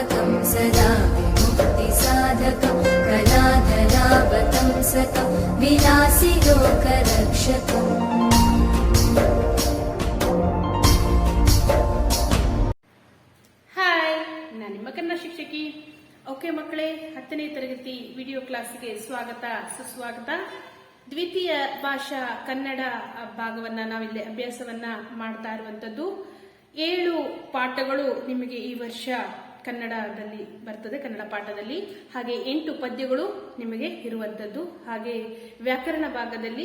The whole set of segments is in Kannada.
स्थापकं सदा विमुक्तिसाधकं कलाधरावतं सतं विलासि लोकरक्षकम्। ಹಾಯ್, ನಾನು ನಿಮ್ಮ ಕನ್ನಡ ಶಿಕ್ಷಕಿ. ಓಕೆ ಮಕ್ಕಳೇ, 10ನೇ ತರಗತಿ ವಿಡಿಯೋ ಕ್ಲಾಸ್ಗೆ ಸ್ವಾಗತ ಸುಸ್ವಾಗತ. ದ್ವಿತೀಯ ಭಾಷಾ ಕನ್ನಡ ಭಾಗವನ್ನ ನಾವಿಲ್ಲಿ ಅಭ್ಯಾಸವನ್ನ ಮಾಡ್ತಾ ಇರುವಂತದ್ದು. 7 ಪಾಠಗಳು ನಿಮಗೆ ಈ ವರ್ಷ ಕನ್ನಡದಲ್ಲಿ ಬರ್ತದೆ, ಕನ್ನಡ ಪಾಠದಲ್ಲಿ. ಹಾಗೆ 8 ಪದ್ಯಗಳು ನಿಮಗೆ ಇರುವಂತದ್ದು. ಹಾಗೆ ವ್ಯಾಕರಣ ಭಾಗದಲ್ಲಿ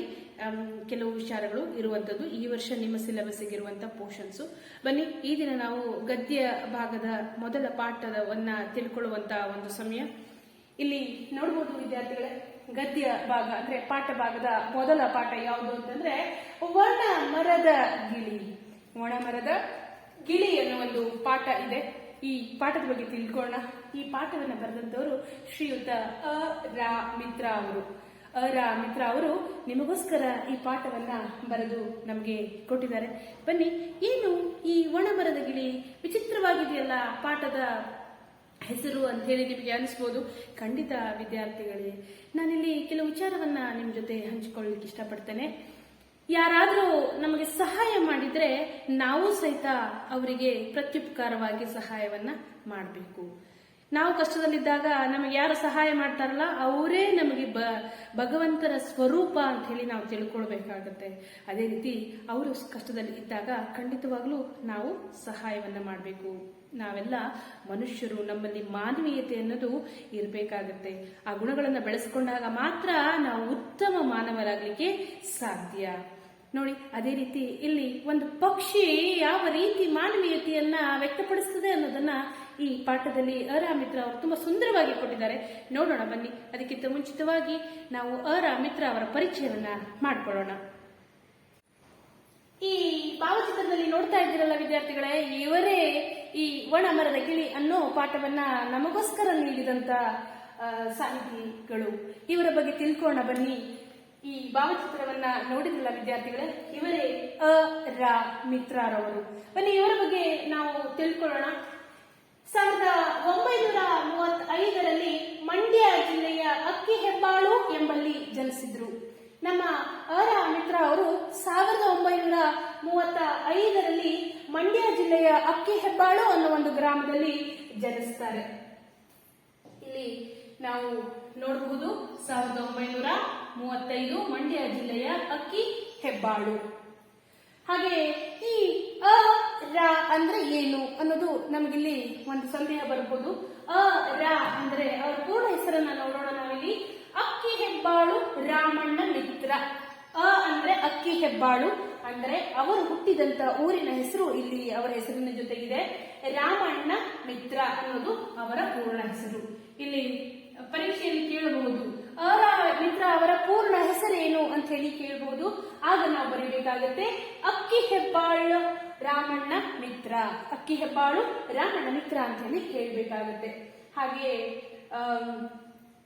ಕೆಲವು ವಿಚಾರಗಳು ಇರುವಂತದ್ದು. ಈ ವರ್ಷ ನಿಮ್ಮ ಸಿಲೆಬಸ್ಗೆ ಇರುವಂತಹ ಪೋರ್ಷನ್ಸ್. ಬನ್ನಿ, ಈ ದಿನ ನಾವು ಗದ್ಯ ಭಾಗದ ಮೊದಲ ಪಾಠವನ್ನ ತಿಳ್ಕೊಳ್ಳುವಂತಹ ಒಂದು ಸಮಯ. ಇಲ್ಲಿ ನೋಡಬಹುದು ವಿದ್ಯಾರ್ಥಿಗಳೇ, ಗದ್ಯ ಭಾಗ ಅಂದ್ರೆ ಪಾಠ ಭಾಗದ ಮೊದಲ ಪಾಠ ಯಾವುದು ಅಂತಂದ್ರೆ ಒಣ ಮರದ ಗಿಳಿ. ಒಣ ಮರದ ಗಿಳಿ ಅನ್ನೋ ಒಂದು ಪಾಠ ಇದೆ. ಈ ಪಾಠದ ಬಗ್ಗೆ ತಿಳ್ಕೊಳ್ಳೋಣ. ಈ ಪಾಠವನ್ನು ಬರೆದಂತವರು ಶ್ರೀಯುತ ರಾ ಮಿತ್ರ ಅವರು. ರಾ ಮಿತ್ರ ಅವರು ನಿಮಗೋಸ್ಕರ ಈ ಪಾಠವನ್ನ ಬರೆದು ನಮಗೆ ಕೊಟ್ಟಿದ್ದಾರೆ. ಬನ್ನಿ, ಏನು ಈ ಒಣ ಮರದ ಗಿಳಿ ವಿಚಿತ್ರವಾಗಿದೆಯಲ್ಲ ಪಾಠದ ಹೆಸರು ಅಂತ ಹೇಳಿ ನಿಮಗೆ ಅನಿಸ್ಬೋದು. ಖಂಡಿತ ವಿದ್ಯಾರ್ಥಿಗಳೇ, ನಾನಿಲ್ಲಿ ಕೆಲವು ವಿಚಾರವನ್ನ ನಿಮ್ ಜೊತೆ ಹಂಚಿಕೊಳ್ಳಲಿಕ್ಕೆ ಇಷ್ಟಪಡ್ತೇನೆ. ಯಾರಾದರೂ ನಮಗೆ ಸಹಾಯ ಮಾಡಿದ್ರೆ ನಾವು ಸಹಿತ ಅವರಿಗೆ ಪ್ರತ್ಯುಪಕಾರವಾಗಿ ಸಹಾಯವನ್ನ ಮಾಡಬೇಕು. ನಾವು ಕಷ್ಟದಲ್ಲಿದ್ದಾಗ ನಮಗೆ ಯಾರು ಸಹಾಯ ಮಾಡ್ತಾರಲ್ಲ ಅವರೇ ನಮಗೆ ಭಗವಂತನ ಸ್ವರೂಪ ಅಂತ ಹೇಳಿ ನಾವು ತಿಳ್ಕೊಳ್ಬೇಕಾಗತ್ತೆ. ಅದೇ ರೀತಿ ಅವರು ಕಷ್ಟದಲ್ಲಿ ಇದ್ದಾಗ ಖಂಡಿತವಾಗ್ಲೂ ನಾವು ಸಹಾಯವನ್ನ ಮಾಡಬೇಕು. ನಾವೆಲ್ಲ ಮನುಷ್ಯರು, ನಮ್ಮಲ್ಲಿ ಮಾನವೀಯತೆ ಅನ್ನೋದು ಇರಬೇಕಾಗತ್ತೆ. ಆ ಗುಣಗಳನ್ನು ಬೆಳೆಸ್ಕೊಂಡಾಗ ಮಾತ್ರ ನಾವು ಉತ್ತಮ ಮಾನವರಾಗಲಿಕ್ಕೆ ಸಾಧ್ಯ. ನೋಡಿ, ಅದೇ ರೀತಿ ಇಲ್ಲಿ ಒಂದು ಪಕ್ಷಿ ಯಾವ ರೀತಿ ಮಾನವೀಯತೆಯನ್ನ ವ್ಯಕ್ತಪಡಿಸ್ತದೆ ಅನ್ನೋದನ್ನ ಈ ಪಾಠದಲ್ಲಿ ರಾ ಮಿತ್ರ ಅವರು ತುಂಬಾ ಸುಂದರವಾಗಿ ಕೊಟ್ಟಿದ್ದಾರೆ. ನೋಡೋಣ ಬನ್ನಿ. ಅದಕ್ಕಿಂತ ಮುಂಚಿತವಾಗಿ ನಾವು ರಾ ಮಿತ್ರ ಅವರ ಪರಿಚಯವನ್ನ ಮಾಡಿಕೊಳ್ಳೋಣ. ಈ ಭಾವಚಿತ್ರದಲ್ಲಿ ನೋಡ್ತಾ ಇದ್ದೀರಲ್ಲ ವಿದ್ಯಾರ್ಥಿಗಳೇ, ಇವರೇ ಈ ಒಣ ಮರದ ಗಿಳಿ ಅನ್ನೋ ಪಾಠವನ್ನ ನಮಗೋಸ್ಕರ ನೀಡಿದಂತ ಸಾಹಿತಿಗಳು. ಇವರ ಬಗ್ಗೆ ತಿಳ್ಕೊಳ್ಳೋಣ ಬನ್ನಿ. ಈ ಭಾವಚಿತ್ರವನ್ನ ನೋಡಿದ್ರಲ್ಲ ವಿದ್ಯಾರ್ಥಿಗಳೇ, ಇವರೇ ರಾ ಮಿತ್ರರವರು. ಬನ್ನಿ, ಇವರ ಬಗ್ಗೆ ನಾವು ತಿಳ್ಕೊಳ್ಳೋಣ. 1935ರಲ್ಲಿ ಮಂಡ್ಯ ಜಿಲ್ಲೆಯ ಅಕ್ಕಿಹೆಬ್ಬಾಳು ಎಂಬಲ್ಲಿ ಜನಿಸಿದ್ರು. ನಮ್ಮ ರಾ ಮಿತ್ರ ಅವರು 1935ರಲ್ಲಿ ಮಂಡ್ಯ ಜಿಲ್ಲೆಯ ಅಕ್ಕಿಹೆಬ್ಬಾಳು ಅನ್ನೋ ಒಂದು ಗ್ರಾಮದಲ್ಲಿ ಜನಿಸ್ತಾರೆ. ಇಲ್ಲಿ ನಾವು ನೋಡಬಹುದು 1935 ಮಂಡ್ಯ ಜಿಲ್ಲೆಯ ಅಕ್ಕಿಹೆಬ್ಬಾಳು. ಹಾಗೆ ಈ ರಾ ಅಂದ್ರೆ ಏನು ಅನ್ನೋದು ನಮಗಿಲ್ಲಿ ಒಂದು ಸಂದೇಹ ಬರಬಹುದು. ರಾ ಅಂದ್ರೆ ಅವರ ಪೂರ್ಣ ಹೆಸರನ್ನ ನೋಡೋಣ ನಾವಿಲ್ಲಿ. ಅಕ್ಕಿಹೆಬ್ಬಾಳು ರಾಮಣ್ಣ ಮಿತ್ರ. ಅಂದ್ರೆ ಅಕ್ಕಿಹೆಬ್ಬಾಳು ಅಂದ್ರೆ ಅವರು ಹುಟ್ಟಿದಂತ ಊರಿನ ಹೆಸರು ಇಲ್ಲಿ ಅವರ ಹೆಸರಿನ ಜೊತೆಗಿದೆ. ರಾಮಣ್ಣ ಮಿತ್ರ ಅನ್ನೋದು ಅವರ ಪೂರ್ಣ ಹೆಸರು. ಇಲ್ಲಿ ಪರೀಕ್ಷೆಯಲ್ಲಿ ಕೇಳಬಹುದು, ರಾ ಮಿತ್ರ ಅವರ ಪೂರ್ಣ ಹೆಸರೇನು ಅಂತ ಹೇಳಿ ಕೇಳಬಹುದು. ಆಗ ನಾವು ಬರೀಬೇಕಾಗತ್ತೆ ಅಕ್ಕಿಹೆಬ್ಬಾಳು ರಾಮಣ್ಣ ಮಿತ್ರ. ಅಕ್ಕಿಹೆಬ್ಬಾಳು ರಾಮಣ್ಣ ಮಿತ್ರ ಅಂತ ಹೇಳಿ ಹೇಳ್ಬೇಕಾಗತ್ತೆ. ಹಾಗೆ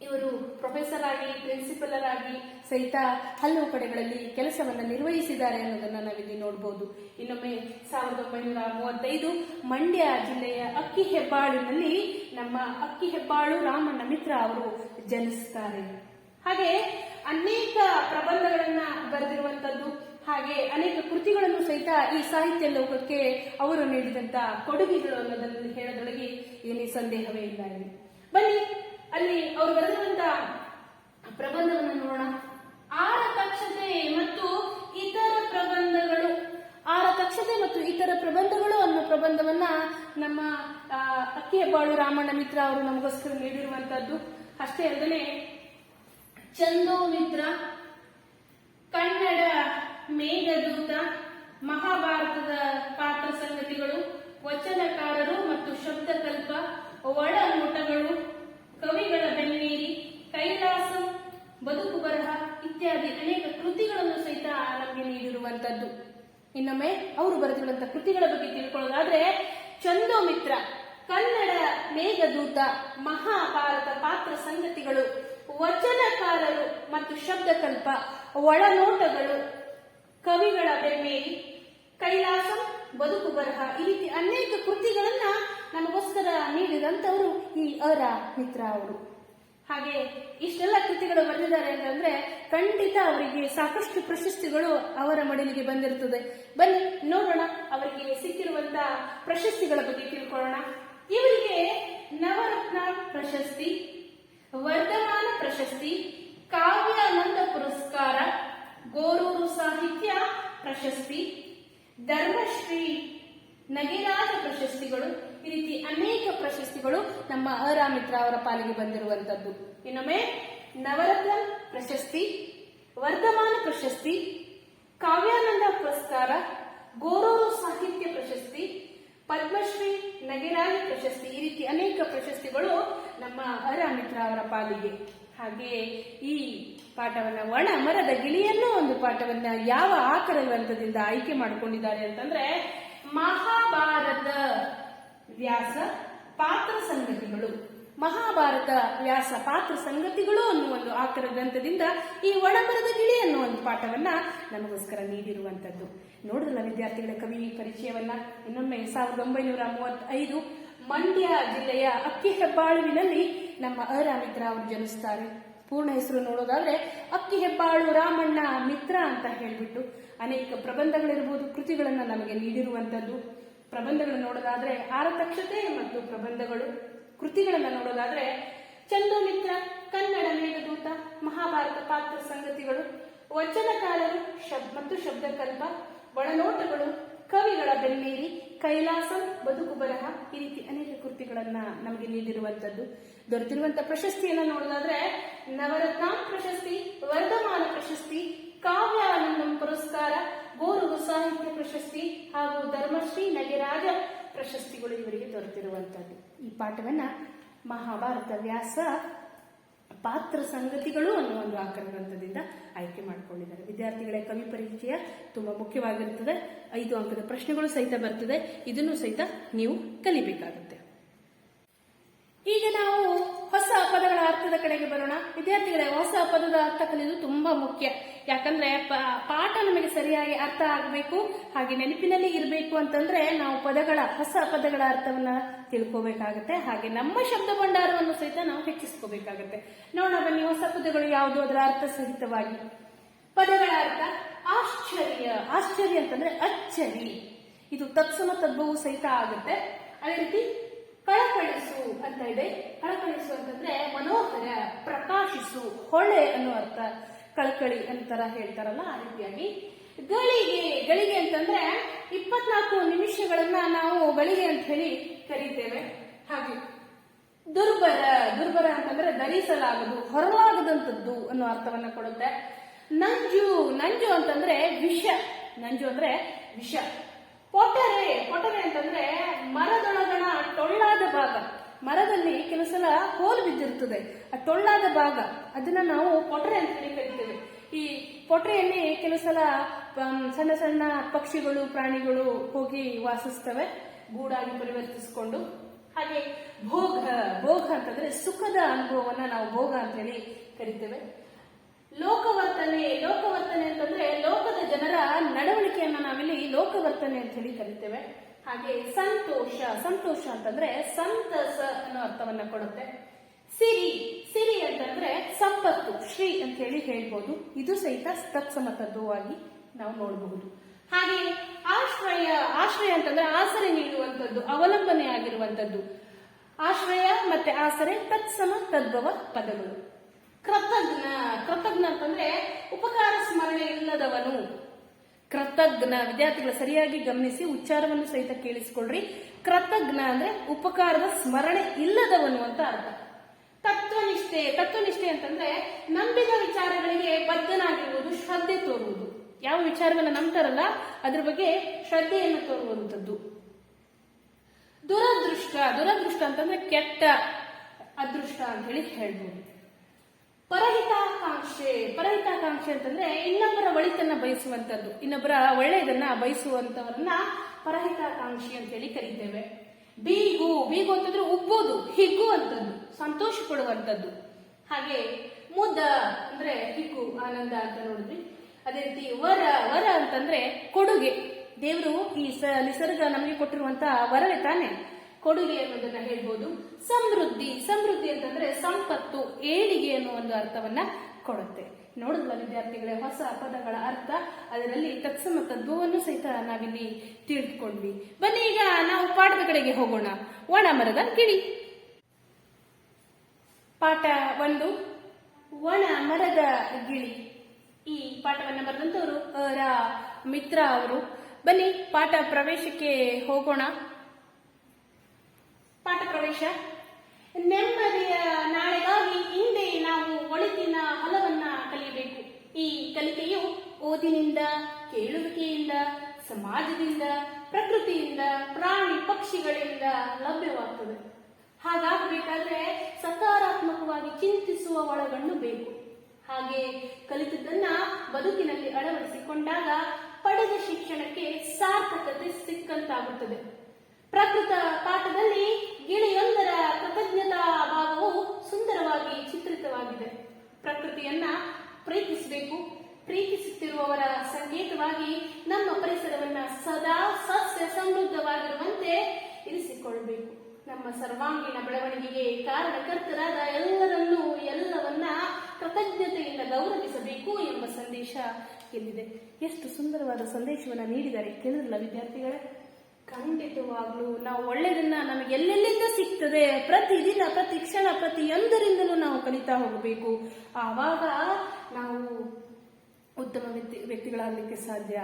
ಇವರು ಪ್ರೊಫೆಸರ್ ಆಗಿ, ಪ್ರಿನ್ಸಿಪಲರ್ ಆಗಿ ಸಹಿತ ಹಲವು ಕಡೆಗಳಲ್ಲಿ ಕೆಲಸವನ್ನ ನಿರ್ವಹಿಸಿದ್ದಾರೆ ಅನ್ನೋದನ್ನ ನಾವಿಲ್ಲಿ ನೋಡಬಹುದು. ಇನ್ನೊಮ್ಮೆ 1935 ಮಂಡ್ಯ ಜಿಲ್ಲೆಯ ಅಕ್ಕಿಹೆಬ್ಬಾಳಿನಲ್ಲಿ ನಮ್ಮ ಅಕ್ಕಿಹೆಬ್ಬಾಳು ರಾಮಣ್ಣ ಮಿತ್ರ ಅವರು ಜನಿಸ್ತಾರೆ. ಹಾಗೆ ಅನೇಕ ಪ್ರಬಂಧಗಳನ್ನ ಬರೆದಿರುವಂತದ್ದು, ಹಾಗೆ ಅನೇಕ ಕೃತಿಗಳನ್ನು ಸಹಿತ ಈ ಸಾಹಿತ್ಯ ಲೋಕಕ್ಕೆ ಅವರು ನೀಡಿದಂತ ಕೊಡುಗೆಗಳು ಅನ್ನೋದನ್ನು ಹೇಳೋದ್ರೊಳಗೆ ಏನೇ ಸಂದೇಹವೇ ಇಲ್ಲ. ಬನ್ನಿ, ಅಲ್ಲಿ ಅವರು ಬರೆದಿರುವಂತ ಪ್ರಬಂಧವನ್ನು ನೋಡೋಣ. ಆರತಕ್ಷತೆ ಮತ್ತು ಇತರ ಪ್ರಬಂಧಗಳು. ಆರತಕ್ಷತೆ ಮತ್ತು ಇತರ ಪ್ರಬಂಧಗಳು ಅನ್ನೋ ಪ್ರಬಂಧವನ್ನ ನಮ್ಮ ಅಕ್ಕಿಹೆಬ್ಬಾಳು ರಾಮಣ್ಣ ಮಿತ್ರ ಅವರು ನಮಗೋಸ್ಕರ ನೀಡಿರುವಂತದ್ದು. ಅಷ್ಟೇ ಅಲ್ಲದೆ ಚಂದೋಮಿತ್ರ, ಕನ್ನಡ ಮೇಘದೂತ, ಮಹಾಭಾರತದ ಪಾತ್ರ ಸಂಗತಿಗಳು, ವಚನಕಾರರು ಮತ್ತು ಶಬ್ದಕಲ್ಪ, ಒಳನೋಟಗಳು, ಕವಿಗಳ ಬೆನ್ನೇರಿ, ಕೈಲಾಸ, ಬದುಕು ಬರಹ ಇತ್ಯಾದಿ ಅನೇಕ ಕೃತಿಗಳನ್ನು ಸಹಿತ ನಮಗೆ ನೀಡಿರುವಂತದ್ದು. ಇನ್ನೊಮ್ಮೆ ಅವರು ಬರೆದಿರುವಂತಹ ಕೃತಿಗಳ ಬಗ್ಗೆ ತಿಳ್ಕೊಳ್ಳೋದಾದ್ರೆ ಚಂದೋಮಿತ್ರ, ಕನ್ನಡ ಮೇಘದೂತ, ಮಹಾಭಾರತ ಪಾತ್ರ ಸಂಗತಿಗಳು, ವಚನಕಾರರು ಮತ್ತು ಶಬ್ದಕಲ್ಪ, ಒಳನೋಟಗಳು, ಕವಿಗಳ ಬೆನ್ನೇರಿ, ಕೈಲಾಸ, ಬದುಕು ಬರಹ ಈ ರೀತಿ ಅನೇಕ ಕೃತಿಗಳನ್ನ ನಮಗೋಸ್ಕರ ನೀಡಿದ ಬರೆದಿದಂತವರು ಈ ಅರಾ ಮಿತ್ರ ಅವರು. ಹಾಗೆ ಇಷ್ಟೆಲ್ಲ ಕೃತಿಗಳು ಬರೆದಿದ್ದಾರೆ ಅಂತಂದ್ರೆ ಖಂಡಿತ ಅವರಿಗೆ ಸಾಕಷ್ಟು ಪ್ರಶಸ್ತಿಗಳು ಅವರ ಮಡಿಲಿಗೆ ಬಂದಿರುತ್ತದೆ. ಬನ್ನಿ ನೋಡೋಣ ಅವರಿಗೆ ಸಿಕ್ಕಿರುವಂತಹ ಪ್ರಶಸ್ತಿಗಳ ಬಗ್ಗೆ ತಿಳ್ಕೊಳ್ಳೋಣ. ಇವರಿಗೆ ನವರತ್ನ ಪ್ರಶಸ್ತಿ, ವರ್ಧಮಾನ ಪ್ರಶಸ್ತಿ, ಕಾವ್ಯಾನಂದ ಪುರಸ್ಕಾರ, ಗೋರೂರು ಸಾಹಿತ್ಯ ಪ್ರಶಸ್ತಿ, ಧರ್ಮಶ್ರೀ ನಗೆರಾಜ ಪ್ರಶಸ್ತಿಗಳು, ಈ ರೀತಿ ಅನೇಕ ಪ್ರಶಸ್ತಿಗಳು ನಮ್ಮ ಅರಾ ಮಿತ್ರ ಅವರ ಪಾಲಿಗೆ ಬಂದಿರುವಂತದ್ದು. ಇನ್ನೊಮ್ಮೆ ನವರತ್ನ ಪ್ರಶಸ್ತಿ, ವರ್ಧಮಾನ ಪ್ರಶಸ್ತಿ, ಕಾವ್ಯಾನಂದ ಪುರಸ್ಕಾರ, ಗೋರೂರು ಸಾಹಿತ್ಯ ಪ್ರಶಸ್ತಿ, ಪದ್ಮಶ್ರೀ ನಗೆರಾಜ ಪ್ರಶಸ್ತಿ, ಈ ರೀತಿ ಅನೇಕ ಪ್ರಶಸ್ತಿಗಳು ನಮ್ಮ ಅರಾ ಮಿತ್ರ ಅವರ ಪಾಲಿಗೆ. ಹಾಗೆ ಈ ಪಾಠವನ್ನ ಒಣ ಮರದ ಗಿಳಿಯನ್ನೋ ಒಂದು ಪಾಠವನ್ನ ಯಾವ ಆಕರ ಗ್ರಂಥದಿಂದ ಆಯ್ಕೆ ಮಾಡಿಕೊಂಡಿದ್ದಾರೆ ಅಂತಂದ್ರೆ ಮಹಾಭಾರತ ವ್ಯಾಸ ಪಾತ್ರ ಸಂಗತಿಗಳು, ಮಹಾಭಾರತ ವ್ಯಾಸ ಪಾತ್ರ ಸಂಗತಿಗಳು ಅನ್ನುವ ಒಂದು ಆಕರ ಗ್ರಂಥದಿಂದ ಈ ಒಣಮರದ ಗಿಳಿ ಅನ್ನುವ ಒಂದು ಪಾಠವನ್ನ ನಮಗೋಸ್ಕರ ನೀಡಿರುವಂತದ್ದು. ನೋಡಿದ್ರಲ್ಲ ವಿದ್ಯಾರ್ಥಿಗಳ ಕವಿ ಪರಿಚಯವನ್ನ. ಇನ್ನೊಮ್ಮೆ 1935 ಮಂಡ್ಯ ಜಿಲ್ಲೆಯ ಅಕ್ಕಿಹೆಬ್ಬಾಳುವಿನಲ್ಲಿ ನಮ್ಮ ಅರಾ ಮಿತ್ರ ಅವರು ಜನಿಸ್ತಾರೆ. ಪೂರ್ಣ ಹೆಸರು ನೋಡೋದಾದ್ರೆ ಅಕ್ಕಿಹೆಬ್ಬಾಳು ರಾಮಣ್ಣ ಮಿತ್ರ ಅಂತ ಹೇಳ್ಬಿಟ್ಟು ಅನೇಕ ಪ್ರಬಂಧಗಳಿರ್ಬೋದು, ಕೃತಿಗಳನ್ನ ನಮಗೆ ನೀಡಿರುವಂತದ್ದು. ಪ್ರಬಂಧಗಳನ್ನು ನೋಡೋದಾದ್ರೆ ಆರತಕ್ಷತೆ ಮತ್ತು ಪ್ರಬಂಧಗಳು, ಕೃತಿಗಳನ್ನ ನೋಡೋದಾದ್ರೆ ಚಂದು ಮಿತ್ರ, ಕನ್ನಡ ಮೇಘದೂತ, ಮಹಾಭಾರತ ಪಾತ್ರ ಸಂಗತಿಗಳು, ವಚನಕಾರರು ಮತ್ತು ಶಬ್ದಕಲ್ಪ, ಒಳನೋಟಗಳು, ಕವಿಗಳ ಬೆನ್ನೇರಿ, ಕೈಲಾಸಂ, ಬದುಕು ಬರಹ, ಈ ರೀತಿ ಅನೇಕ ಕೃತಿಗಳನ್ನ ನಮಗೆ ನೀಡಿರುವಂತದ್ದು. ದೊರೆತಿರುವಂತಹ ಪ್ರಶಸ್ತಿಯನ್ನ ನೋಡೋದಾದ್ರೆ ನವರತ್ನ ಪ್ರಶಸ್ತಿ, ವರ್ಧಮಾನ ಪ್ರಶಸ್ತಿ, ಕಾವ್ಯಾನಂದಂ ಪುರಸ್ಕಾರ, ಗೋರೂರು ಸಾಹಿತ್ಯ ಪ್ರಶಸ್ತಿ ಹಾಗೂ ಧರ್ಮಶ್ರೀ ನಗೆರಾಜ ಪ್ರಶಸ್ತಿಗಳು ಇವರಿಗೆ ದೊರೆತಿರುವಂತದ್ದು. ಈ ಪಾಠವನ್ನ ಮಹಾಭಾರತ ವ್ಯಾಸ ಪಾತ್ರ ಸಂಗತಿಗಳು ಅನ್ನುವ ಒಂದು ಆಕರ ಗ್ರಂಥದಿಂದ ಆಯ್ಕೆ ಮಾಡಿಕೊಂಡಿದ್ದಾರೆ. ವಿದ್ಯಾರ್ಥಿಗಳ ಕವಿ ಪರಿಚಯ ತುಂಬಾ ಮುಖ್ಯವಾಗಿರುತ್ತದೆ. 5 ಅಂಕದ ಪ್ರಶ್ನೆಗಳು ಸಹಿತ ಬರ್ತದೆ. ಇದನ್ನು ಸಹಿತ ನೀವು ಕಲಿಬೇಕಾಗುತ್ತೆ. ಈಗ ನಾವು ಹೊಸ ಪದಗಳ ಅರ್ಥದ ಕಡೆಗೆ ಬರೋಣ. ವಿದ್ಯಾರ್ಥಿಗಳೇ, ಹೊಸ ಪದದ ಅರ್ಥ ಕಲಿಯುವುದು ತುಂಬಾ ಮುಖ್ಯ. ಯಾಕಂದ್ರೆ ಪಾಠ ನಮಗೆ ಸರಿಯಾಗಿ ಅರ್ಥ ಆಗಬೇಕು, ಹಾಗೆ ನೆನಪಿನಲ್ಲಿ ಇರಬೇಕು ಅಂತಂದ್ರೆ ನಾವು ಹೊಸ ಪದಗಳ ಅರ್ಥವನ್ನ ತಿಳ್ಕೋಬೇಕಾಗತ್ತೆ. ಹಾಗೆ ನಮ್ಮ ಶಬ್ದ ಭಂಡಾರವನ್ನು ಸಹಿತ ನಾವು ಹೆಚ್ಚಿಸ್ಕೋಬೇಕಾಗತ್ತೆ. ನೋಡೋಣ ಬನ್ನಿ, ಹೊಸ ಪದಗಳು ಯಾವುದು, ಅದರ ಅರ್ಥ ಸಹಿತವಾಗಿ. ಪದಗಳ ಅರ್ಥ ಆಶ್ಚರ್ಯ. ಆಶ್ಚರ್ಯ ಅಂತಂದ್ರೆ ಅಚ್ಚರಿ, ಇದು ತತ್ಸಮ ತದ್ಭವೂ ಸಹಿತ ಆಗುತ್ತೆ. ಅದೇ ರೀತಿ ಕಳಕಳಿಸು ಅಂತ ಇದೆ. ಕಳಕಳಿಸು ಅಂತಂದ್ರೆ ಮನೋಹರ, ಪ್ರಕಾಶಿಸು, ಹೊಳೆ ಅನ್ನೋ ಅರ್ಥ. ಕಳಕಳಿ ಅಂತರ ಹೇಳ್ತಾರಲ್ಲ, ಆ ರೀತಿಯಾಗಿ. ಗಳಿಗೆ, ಗಳಿಗೆ ಅಂತಂದ್ರೆ 24 ನಿಮಿಷಗಳನ್ನ ನಾವು ಗಳಿಗೆ ಅಂತ ಹೇಳಿ ಕರೀತೇವೆ. ಹಾಗೆ ದುರ್ಬರ, ದುರ್ಬರ ಅಂತಂದ್ರೆ ಧರಿಸಲಾಗದು, ಹೊರಲಾಗದಂಥದ್ದು ಅನ್ನೋ ಅರ್ಥವನ್ನ ಕೊಡುತ್ತೆ. ನಂಜು, ನಂಜು ಅಂತಂದ್ರೆ ವಿಷ, ನಂಜು ಅಂದ್ರೆ ವಿಷ. ಪೊಟರೆ, ಪೊಟರೆ ಅಂತಂದ್ರೆ ಮರದೊಳಗಣ ಟೊಳ್ಳಾದ ಭಾಗ. ಮರದಲ್ಲಿ ಕೆಲವು ಸಲ ಹೋಲು ಬಿದ್ದಿರ್ತದೆ, ಆ ಟೊಳ್ಳಾದ ಭಾಗ, ಅದನ್ನ ನಾವು ಪೊಟರೆ ಅಂತ ಹೇಳಿ ಕರಿತೇವೆ. ಈ ಪೊಟರೆಯಲ್ಲಿ ಕೆಲವು ಸಲ ಸಣ್ಣ ಸಣ್ಣ ಪಕ್ಷಿಗಳು, ಪ್ರಾಣಿಗಳು ಹೋಗಿ ವಾಸಿಸ್ತವೆ, ಗೂಡಾಗಿ ಪರಿವರ್ತಿಸಿಕೊಂಡು. ಹಾಗೆ ಭೋಗ, ಭೋಗ ಅಂತಂದ್ರೆ ಸುಖದ ಅನುಭವವನ್ನ ನಾವು ಭೋಗ ಅಂತ ಹೇಳಿ ಕರಿತೇವೆ. ಲೋಕವರ್ತನೆ, ಲೋಕವರ್ತನೆ ಅಂತಂದ್ರೆ ಲೋಕದ ಜನರ ನಡವಳಿಕೆಯನ್ನ ನಾವಿಲ್ಲಿ ಲೋಕವರ್ತನೆ ಅಂತ ಹೇಳಿ ಕರಿತೇವೆ. ಹಾಗೆ ಸಂತೋಷ, ಸಂತೋಷ ಅಂತಂದ್ರೆ ಸಂತಸ ಅನ್ನೋ ಅರ್ಥವನ್ನ ಕೊಡುತ್ತೆ. ಸಿರಿ, ಸಿರಿ ಅಂತಂದ್ರೆ ಸಂಪತ್ತು, ಶ್ರೀ ಅಂತ ಹೇಳಿ ಹೇಳ್ಬೋದು. ಇದು ಸಹಿತ ತತ್ಸಮತದ್ಧವಾಗಿ ನಾವು ನೋಡಬಹುದು. ಹಾಗೆ ಆಶ್ರಯ, ಆಶ್ರಯ ಅಂತಂದ್ರೆ ಆಸರೆ ನೀಡುವಂಥದ್ದು, ಅವಲಂಬನೆ ಆಗಿರುವಂತದ್ದು. ಆಶ್ರಯ ಮತ್ತೆ ಆಸರೆ ತತ್ಸಮ ತದ್ಭವ ಪದಗಳು. ಕೃತಜ್ಞ, ಕೃತಜ್ಞ ಅಂತಂದ್ರೆ ಉಪಕಾರ ಸ್ಮರಣೆ ಇಲ್ಲದವನು. ಕೃತಜ್ಞ, ವಿದ್ಯಾರ್ಥಿಗಳು ಸರಿಯಾಗಿ ಗಮನಿಸಿ, ಉಚ್ಚಾರವನ್ನು ಸಹಿತ ಕೇಳಿಸಿಕೊಳ್ಳ್ರಿ. ಕೃತಜ್ಞ ಅಂದ್ರೆ ಉಪಕಾರದ ಸ್ಮರಣೆ ಇಲ್ಲದವನು ಅಂತ ಅರ್ಥ. ತತ್ವನಿಷ್ಠೆ, ತತ್ವನಿಷ್ಠೆ ಅಂತಂದ್ರೆ ನಂಬಿದ ವಿಚಾರಗಳಿಗೆ ಬದ್ಧನಾಗಿರುವುದು, ಶ್ರದ್ಧೆ ತೋರುವುದು. ಯಾವ ವಿಚಾರವನ್ನ ನಂಬ್ತಾರಲ್ಲ ಅದ್ರ ಬಗ್ಗೆ ಶ್ರದ್ಧೆಯನ್ನು ತೋರುವಂಥದ್ದು. ದುರದೃಷ್ಟ, ದುರದೃಷ್ಟ ಅಂತಂದ್ರೆ ಕೆಟ್ಟ ಅದೃಷ್ಟ ಅಂತ ಹೇಳಿ ಹೇಳ್ಬೋದು. ಪರಹಿತಾಕಾಂಕ್ಷೆ, ಪರಹಿತಾಕಾಂಕ್ಷೆ ಅಂತಂದ್ರೆ ಇನ್ನೊಬ್ಬರ ಒಳಿತನ್ನ ಬಯಸುವಂತದ್ದು, ಇನ್ನೊಬ್ಬರ ಒಳ್ಳೆಯದನ್ನ ಬಯಸುವಂತವರನ್ನ ಪರಹಿತಾಕಾಂಕ್ಷಿ ಅಂತ ಹೇಳಿ ಕರೀತೇವೆ. ಬೀಗು, ಬೀಗು ಅಂತಂದ್ರೆ ಉಬ್ಬೋದು, ಹಿಗ್ಗುವಂಥದ್ದು, ಸಂತೋಷ ಪಡುವಂಥದ್ದು. ಹಾಗೆ ಮುದ ಅಂದ್ರೆ ಹಿಗ್ಗು, ಆನಂದ ಅಂತ ನೋಡಿದ್ವಿ. ಅದೇ ರೀತಿ ವರ, ವರ ಅಂತಂದ್ರೆ ಕೊಡುಗೆ. ದೇವರು ಈ ನಿಸರ್ಗ ನಮಗೆ ಕೊಟ್ಟಿರುವಂತಹ ವರವೇ ತಾನೆ. ಕೊಡುಗೆ ಅನ್ನೋದನ್ನ ಹೇಳ್ಬೋದು. ಸಮೃದ್ಧಿ, ಸಮೃದ್ಧಿ ಅಂತಂದ್ರೆ ಸಂಪತ್ತು, ಏಳಿಗೆ ಅನ್ನೋ ಒಂದು ಅರ್ಥವನ್ನ ಕೊಡುತ್ತೆ. ನೋಡಿದ್ವ ವಿದ್ಯಾರ್ಥಿಗಳೇ, ಹೊಸ ಪದಗಳ ಅರ್ಥ, ಅದರಲ್ಲಿ ತತ್ಸಮ ತದ್ಭವವನ್ನು ಸಹಿತ ನಾವಿಲ್ಲಿ ತಿಳಿದುಕೊಂಡ್ವಿ. ಬನ್ನಿ ಈಗ ನಾವು ಪಾಠದ ಕಡೆಗೆ ಹೋಗೋಣ. ಒಣ ಮರದ ಗಿಳಿ. ಪಾಠ 1, ಒಣ ಮರದ ಗಿಳಿ. ಈ ಪಾಠವನ್ನ ಬರೆದಂತವರು ಮಿತ್ರ ಅವರು. ಬನ್ನಿ ಪಾಠ ಪ್ರವೇಶಕ್ಕೆ ಹೋಗೋಣ. ಪಾಠ ಪ್ರವೇಶ. ನೆಮ್ಮದಿಯ ನಾಳೆಗಾಗಿ ಹಿಂದೆ ನಾವು ಒಳಿತಿನ ಹಲವನ್ನ ಕಲಿಯಬೇಕು. ಈ ಕಲಿಕೆಯು ಓದಿನಿಂದ, ಕೇಳುವಿಕೆಯಿಂದ, ಸಮಾಜದಿಂದ, ಪ್ರಕೃತಿಯಿಂದ, ಪ್ರಾಣಿ ಪಕ್ಷಿಗಳಿಂದ ಲಭ್ಯವಾಗ್ತದೆ. ಹಾಗಾಗಬೇಕಾದ್ರೆ ಸಕಾರಾತ್ಮಕವಾಗಿ ಚಿಂತಿಸುವ ಒಳಗಣ್ಣು ಬೇಕು. ಹಾಗೆ ಕಲಿತದ್ದನ್ನ ಬದುಕಿನಲ್ಲಿ ಅಳವಡಿಸಿಕೊಂಡಾಗ ಪಡೆದ ಶಿಕ್ಷಣಕ್ಕೆ ಸಾರ್ಥಕತೆ ಸಿಕ್ಕಂತಾಗುತ್ತದೆ. ಪ್ರಕೃತ ಪಾಠದಲ್ಲಿ ಗಿಳಿಯೊಂದರ ಕೃತಜ್ಞತಾ ಭಾವವು ಸುಂದರವಾಗಿ ಚಿತ್ರಿತವಾಗಿದೆ. ಪ್ರಕೃತಿಯನ್ನ ಪ್ರೀತಿಸಬೇಕು. ಪ್ರೀತಿಸುತ್ತಿರುವವರ ಸಂಕೇತವಾಗಿ ನಮ್ಮ ಪರಿಸರವನ್ನ ಸದಾ ಸಸ್ಯ ಸಮೃದ್ಧವಾಗಿರುವಂತೆ ಇರಿಸಿಕೊಳ್ಳಬೇಕು. ನಮ್ಮ ಸರ್ವಾಂಗೀಣ ಬೆಳವಣಿಗೆಗೆ ಕಾರಣಕರ್ತರಾದ ಎಲ್ಲವನ್ನ ಕೃತಜ್ಞತೆಯಿಂದ ಗೌರವಿಸಬೇಕು ಎಂಬ ಸಂದೇಶ ಇಲ್ಲಿದೆ. ಎಷ್ಟು ಸುಂದರವಾದ ಸಂದೇಶವನ್ನ ನೀಡಿದ್ದಾರೆ ಕೇಳಿದ್ರಲ್ಲ ವಿದ್ಯಾರ್ಥಿಗಳೇ. ಖಂಡಿತವಾಗ್ಲೂ ನಾವು ಒಳ್ಳೆಯದನ್ನ ನಮಗೆ ಎಲ್ಲೆಲ್ಲಿಂದ ಸಿಗ್ತದೆ, ಪ್ರತಿದಿನ, ಪ್ರತಿ ಕ್ಷಣ, ಪ್ರತಿಯೊಂದರಿಂದಲೂ ನಾವು ಕಲಿತಾ ಹೋಗಬೇಕು. ಆವಾಗ ನಾವು ಉತ್ತಮ ವ್ಯಕ್ತಿಗಳಾಗಲಿಕ್ಕೆ ಸಾಧ್ಯ.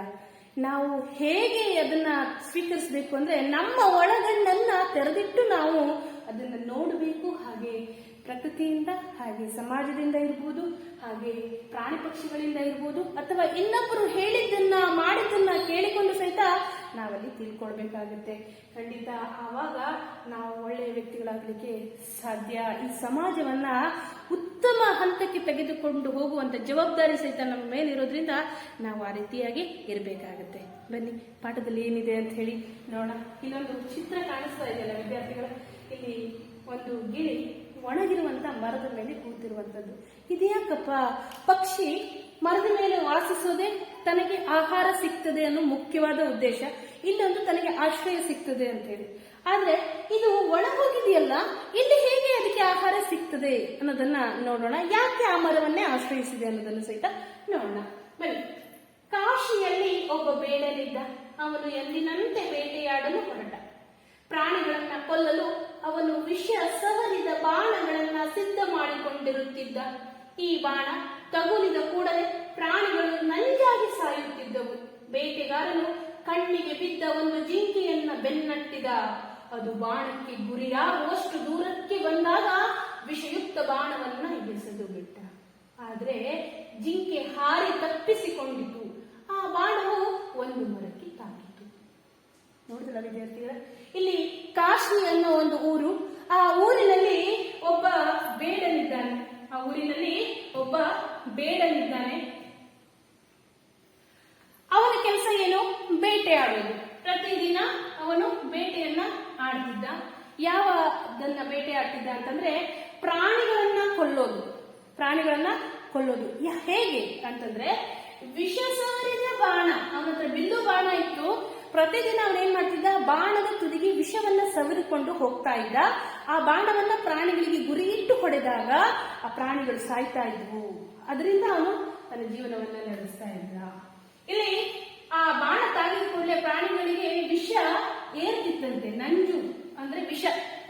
ನಾವು ಹೇಗೆ ಅದನ್ನ ಸ್ವೀಕರಿಸಬೇಕು ಅಂದ್ರೆ ನಮ್ಮ ಒಳಗಣ್ಣನ್ನ ತೆರೆದಿಟ್ಟು ನಾವು ಅದನ್ನ ನೋಡಬೇಕು. ಹಾಗೆ ಪ್ರಕೃತಿಯಿಂದ, ಹಾಗೆ ಸಮಾಜದಿಂದ ಇರ್ಬೋದು, ಹಾಗೆ ಪ್ರಾಣಿ ಪಕ್ಷಿಗಳಿಂದ ಇರ್ಬೋದು, ಅಥವಾ ಇನ್ನೊಬ್ಬರು ಹೇಳಿದ್ದನ್ನ ಮಾಡಿದ್ದನ್ನ ಕೇಳಿಕೊಂಡು ಸಹಿತ ನಾವಲ್ಲಿ ತಿಳ್ಕೊಳ್ಬೇಕಾಗತ್ತೆ. ಖಂಡಿತ ಆವಾಗ ನಾವು ಒಳ್ಳೆಯ ವ್ಯಕ್ತಿಗಳಾಗಲಿಕ್ಕೆ ಸಾಧ್ಯ. ಈ ಸಮಾಜವನ್ನ ಉತ್ತಮ ಹಂತಕ್ಕೆ ತೆಗೆದುಕೊಂಡು ಹೋಗುವಂತ ಜವಾಬ್ದಾರಿ ಸಹಿತ ನಮ್ಮ ಮೇಲಿರೋದ್ರಿಂದ ನಾವು ಆ ರೀತಿಯಾಗಿ ಇರಬೇಕಾಗತ್ತೆ. ಬನ್ನಿ ಪಾಠದಲ್ಲಿ ಏನಿದೆ ಅಂತ ಹೇಳಿ ನೋಡೋಣ. ಇಲ್ಲೊಂದು ಚಿತ್ರ ಕಾಣಿಸ್ತಾ ಇದೆಯಲ್ಲ ವಿದ್ಯಾರ್ಥಿಗಳು, ಇಲ್ಲಿ ಒಂದು ಗಿಳಿ ಒಣಗಿರುವಂತ ಮರದ ಮೇಲೆ ಕೂತಿರುವಂತದ್ದು. ಇದ್ಯಾಕಪ್ಪ? ಪಕ್ಷಿ ಮರದ ಮೇಲೆ ವಾಸಿಸೋದೇ ತನಗೆ ಆಹಾರ ಸಿಗ್ತದೆ ಅನ್ನೋ ಮುಖ್ಯವಾದ ಉದ್ದೇಶ. ಇಲ್ಲೊಂದು ತನಗೆ ಆಶ್ರಯ ಸಿಗ್ತದೆ ಅಂತ ಹೇಳಿ. ಆದ್ರೆ ಇದು ಒಣಗೋಗಿದೆಯಲ್ಲ, ಇಲ್ಲಿ ಹೇಗೆ ಅದಕ್ಕೆ ಆಹಾರ ಸಿಗ್ತದೆ ಅನ್ನೋದನ್ನ ನೋಡೋಣ. ಯಾಕೆ ಆ ಮರವನ್ನೇ ಆಶ್ರಯಿಸಿದೆ ಅನ್ನೋದನ್ನು ಸಹಿತ ನೋಡೋಣ. ಬನ್ನಿ. ಕಾಶಿಯಲ್ಲಿ ಒಬ್ಬ ಬೇಡನಿದ್ದ. ಅವನು ಎಂದಿನಂತೆ ಬೇಟೆಯಾಡಲು ಹೊರಟ. ಪ್ರಾಣಿಗಳನ್ನ ಕೊಲ್ಲಲು ಅವನು ವಿಷ ಸವರಿದ ಬಾಣಗಳನ್ನ ಸಿದ್ಧ ಮಾಡಿಕೊಂಡಿರುತ್ತಿದ್ದ. ಈ ಬಾಣ ತಗುಲಿದ ಕೂಡಲೇ ಪ್ರಾಣಿಗಳು ನಂಜಾಗಿ ಸಾಯುತ್ತಿದ್ದವು. ಬೇಟೆಗಾರನು ಕಣ್ಣಿಗೆ ಬಿದ್ದ ಒಂದು ಜಿಂಕೆಯನ್ನ ಬೆನ್ನಟ್ಟಿದ. ಅದು ಬಾಣಕ್ಕೆ ಗುರಿಯಾಗುವಷ್ಟು ದೂರಕ್ಕೆ ಬಂದಾಗ ವಿಷಯುಕ್ತ ಬಾಣವನ್ನ ಎಸೆದು ಬಿಟ್ಟ. ಆದ್ರೆ ಜಿಂಕೆ ಹಾರಿ ತಪ್ಪಿಸಿಕೊಂಡಿತು. ಆ ಬಾಣವು ಒಂದು ಮರಕ್ಕೆ ತಾಕಿತು. ನೋಡಿದ್ರಲ್ಲ ವಿದ್ಯಾರ್ಥಿಗಳ, ಇಲ್ಲಿ ಕಾಶಿ ಅನ್ನೋ ಒಂದು ಊರು. ಆ ಊರಿನಲ್ಲಿ ಒಬ್ಬ ಬೇಡನಿದ್ದಾನೆ. ಅವನ ಕೆಲಸ ಏನು? ಬೇಟೆ ಆಡೋದು. ಪ್ರತಿದಿನ ಅವನು ಬೇಟೆಯನ್ನ ಆಡ್ತಿದ್ದ. ಯಾವದನ್ನ ಬೇಟೆ ಆಡ್ತಿದ್ದ ಅಂತಂದ್ರೆ ಪ್ರಾಣಿಗಳನ್ನ ಕೊಲ್ಲೋದು. ಹೇಗೆ ಅಂತಂದ್ರೆ ವಿಷ ಸವರಿದ ಬಾಣ. ಅವನ ಹತ್ರ ಬಿಲ್ಲು ಬಾಣ ಇತ್ತು. ಪ್ರತಿದಿನ ಅವನೇನ್ ಮಾಡ್ತಿದ್ದ? ಬಾಣದ ತುದಿಗೆ ವಿಷವನ್ನ ಸವರಿಕೊಂಡು ಹೋಗ್ತಾ ಇದ್ದ. ಆ ಬಾಣವನ್ನ ಪ್ರಾಣಿಗಳಿಗೆ ಗುರಿಯಿಟ್ಟು ಹೊಡೆದಾಗ ಆ ಪ್ರಾಣಿಗಳು ಸಾಯ್ತಾ ಇದ್ವು. ಅದರಿಂದ ಅವನು ತನ್ನ ಜೀವನವನ್ನ ನಡೆಸ್ತಾ ಇದ್ದ. ಇಲ್ಲಿ ಆ ಬಾಣ ತಾಗಿದ ಕೂಡಲೇ ಪ್ರಾಣಿಗಳಿಗೆ ವಿಷ ಏರ್ತಿತ್ತಂತೆ. ನಂಜು ಅಂದ್ರೆ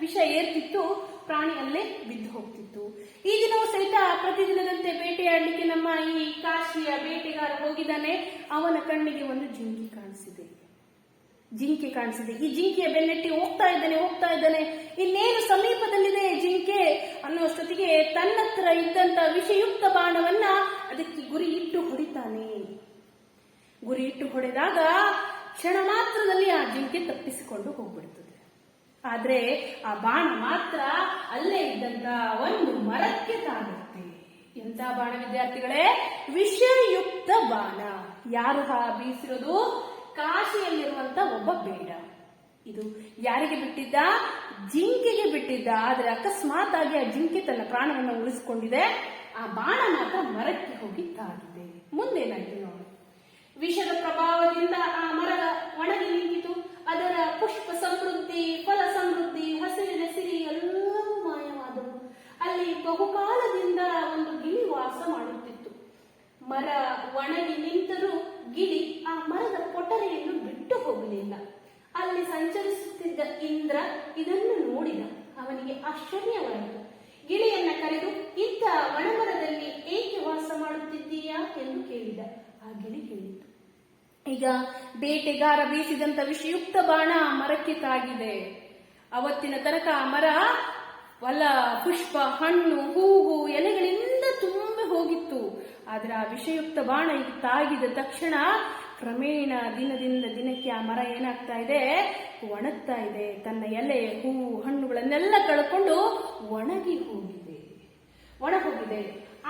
ವಿಷ ಏರ್ತಿತ್ತು. ಪ್ರಾಣಿ ಅಲ್ಲೇ ಬಿದ್ದು ಹೋಗ್ತಿತ್ತು. ಈ ದಿನವೂ ಸಹಿತ ಪ್ರತಿದಿನದಂತೆ ಬೇಟೆಯಾಡಲಿಕ್ಕೆ ನಮ್ಮ ಈ ಕಾಶಿಯ ಬೇಟೆಗಾರ ಹೋಗಿದ್ದಾನೆ. ಅವನ ಕಣ್ಣಿಗೆ ಒಂದು ಜಿಂಕೆ ಕಾಣಿಸಿದೆ. ಈ ಜಿಂಕೆಯ ಬೆನ್ನಟ್ಟಿ ಹೋಗ್ತಾ ಇದ್ದಾನೆ. ಇನ್ನೇನು ಸಮೀಪದಲ್ಲಿದೆ ಜಿಂಕೆ ಅನ್ನುವಷ್ಟೊತ್ತಿಗೆ ತನ್ನತ್ರ ಇದ್ದಂತ ವಿಷಯುಕ್ತ ಬಾಣವನ್ನ ಅದಕ್ಕೆ ಗುರಿ ಇಟ್ಟು ಹೊಡಿತಾನೆ. ಹೊಡೆದಾಗ ಕ್ಷಣ ಮಾತ್ರದಲ್ಲಿ ಆ ಜಿಂಕೆ ತಪ್ಪಿಸಿಕೊಂಡು ಹೋಗ್ಬಿಡ್ತದೆ. ಆದ್ರೆ ಆ ಬಾಣ ಮಾತ್ರ ಅಲ್ಲೇ ಇದ್ದಂತ ಒಂದು ಮರಕ್ಕೆ ತಾಗುತ್ತೆ. ಎಂತ ಬಾಣ ವಿದ್ಯಾರ್ಥಿಗಳೇ? ವಿಷಯುಕ್ತ ಬಾಣ. ಯಾರು ಬೀಸಿರೋದು? ಕಾಶಿಯಲ್ಲಿರುವಂತ ಒಬ್ಬ ಬೇಡ. ಇದು ಯಾರಿಗೆ ಬಿಟ್ಟಿದ್ದ? ಜಿಂಕೆಗೆ ಬಿಟ್ಟಿದ್ದ. ಆದ್ರೆ ಅಕಸ್ಮಾತ್ ಆಗಿ ಆ ಜಿಂಕೆ ತನ್ನ ಪ್ರಾಣವನ್ನು ಉಳಿಸಿಕೊಂಡಿದೆ. ಆ ಬಾಣ ಮಾತ್ರ ಮರಕ್ಕೆ ಹೋಗಿ ತಾಗಿದೆ. ಮುಂದೇನಾಯ್ತು ನೋಡಿ. ವಿಷದ ಪ್ರಭಾವದಿಂದ ಆ ಮರದ ಒಣಗಿ ನಿಂತಿತು. ಅದರ ಪುಷ್ಪ ಸಮೃದ್ಧಿ, ಫಲ ಸಮೃದ್ಧಿ ಒಣಗಿ ನಿಂತರೂ ಗಿಳಿ ಆ ಮರದ ಪೊಟರೆಯನ್ನು ಬಿಟ್ಟು ಹೋಗಲಿಲ್ಲ. ಅಲ್ಲಿ ಸಂಚರಿಸುತ್ತಿದ್ದ ಇಂದ್ರ ಇದನ್ನು ನೋಡಿದ. ಅವನಿಗೆ ಆಶ್ಚರ್ಯವಾಯಿತು. ಗಿಳಿಯನ್ನ ಕರೆದು, ಇಂಥ ಒಣಮರದಲ್ಲಿ ಏಕೆ ವಾಸ ಮಾಡುತ್ತಿದ್ದೀಯಾ ಎಂದು ಕೇಳಿದ. ಆ ಗಿಳಿ ಹೇಳಿತು, ಈಗ ಬೇಟೆಗಾರ ಬೀಸಿದಂತ ವಿಷಯುಕ್ತ ಬಾಣ ಮರಕ್ಕೆ ತಾಗಿದೆ. ಅವತ್ತಿನ ತನಕ ಆ ಮರ ಫಲ, ಪುಷ್ಪ, ಹಣ್ಣು, ಹೂವು, ಎಲೆಗಳಿಂದ ತುಂಬಿ ಹೋಗಿತ್ತು. ಆದ್ರೆ ಆ ವಿಷಯುಕ್ತ ಬಾಣ ಈಗ ತಾಗಿದ ತಕ್ಷಣ ಕ್ರಮೇಣ ದಿನದಿಂದ ದಿನಕ್ಕೆ ಆ ಮರ ಏನಾಗ್ತಾ ಇದೆ, ಒಣಗ್ತಾ ಇದೆ. ತನ್ನ ಎಲೆ, ಹೂವು, ಹಣ್ಣುಗಳನ್ನೆಲ್ಲ ಕಳ್ಕೊಂಡು ಒಣಗಿ ಹೋಗಿದೆ.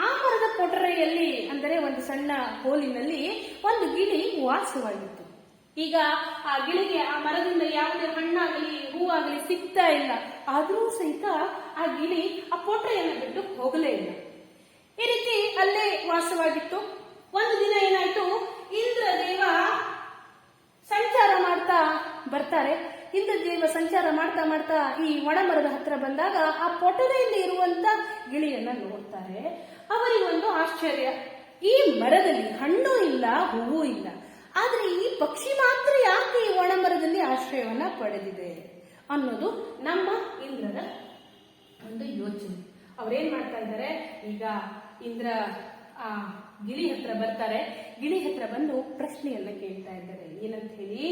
ಆ ಮರದ ಪೊಟರೆಯಲ್ಲಿ, ಅಂದರೆ ಒಂದು ಸಣ್ಣ ಹೋಲಿನಲ್ಲಿ ಒಂದು ಗಿಳಿ ವಾಸವಾಗಿತ್ತು. ಈಗ ಆ ಗಿಳಿಗೆ ಆ ಮರದಿಂದ ಯಾವುದೇ ಹಣ್ಣಾಗಲಿ ಹೂವಾಗಲಿ ಸಿಗ್ತಾ ಇಲ್ಲ. ಆದರೂ ಸಹಿತ ಆ ಗಿಳಿ ಆ ಪೊಟರೆಯನ್ನು ಬಿಟ್ಟು ಹೋಗಲೇ ಇಲ್ಲ. ಈ ರೀತಿ ಅಲ್ಲೇ ವಾಸವಾಗಿತ್ತು. ಒಂದು ದಿನ ಏನಾಯ್ತು, ಇಂದ್ರದೇವ ಸಂಚಾರ ಮಾಡ್ತಾ ಬರ್ತಾರೆ. ಇಂದ್ರದೇವ ಸಂಚಾರ ಮಾಡ್ತಾ ಮಾಡ್ತಾ ಈ ಒಣಮರದ ಹತ್ರ ಬಂದಾಗ ಆ ಪೊಟರೆಯಲ್ಲಿ ಇರುವಂತ ಗಿಳಿಯನ್ನ ನೋಡ್ತಾರೆ. ಅವರಿಗೊಂದು ಆಶ್ಚರ್ಯ, ಈ ಮರದಲ್ಲಿ ಹಣ್ಣು ಇಲ್ಲ, ಹೂವು ಇಲ್ಲ, ಆದ್ರೆ ಈ ಪಕ್ಷಿ ಮಾತ್ರ ಯಾಕೆ ಈ ಒಣಮರದಲ್ಲಿ ಆಶ್ರಯವನ್ನ ಪಡೆದಿದೆ ಅನ್ನೋದು ನಮ್ಮ ಇಂದ್ರನ ಒಂದು ಯೋಚನೆ. ಅವ್ರೇನ್ ಮಾಡ್ತಾ ಇದ್ದಾರೆ, ಈಗ ಇಂದ್ರ ಆ ಗಿಳಿ ಹತ್ರ ಬರ್ತಾರೆ. ಗಿಳಿ ಹತ್ರ ಬಂದು ಪ್ರಶ್ನೆಯನ್ನ ಕೇಳ್ತಾ ಇದ್ದಾರೆ. ಏನಂತ ಹೇಳಿ,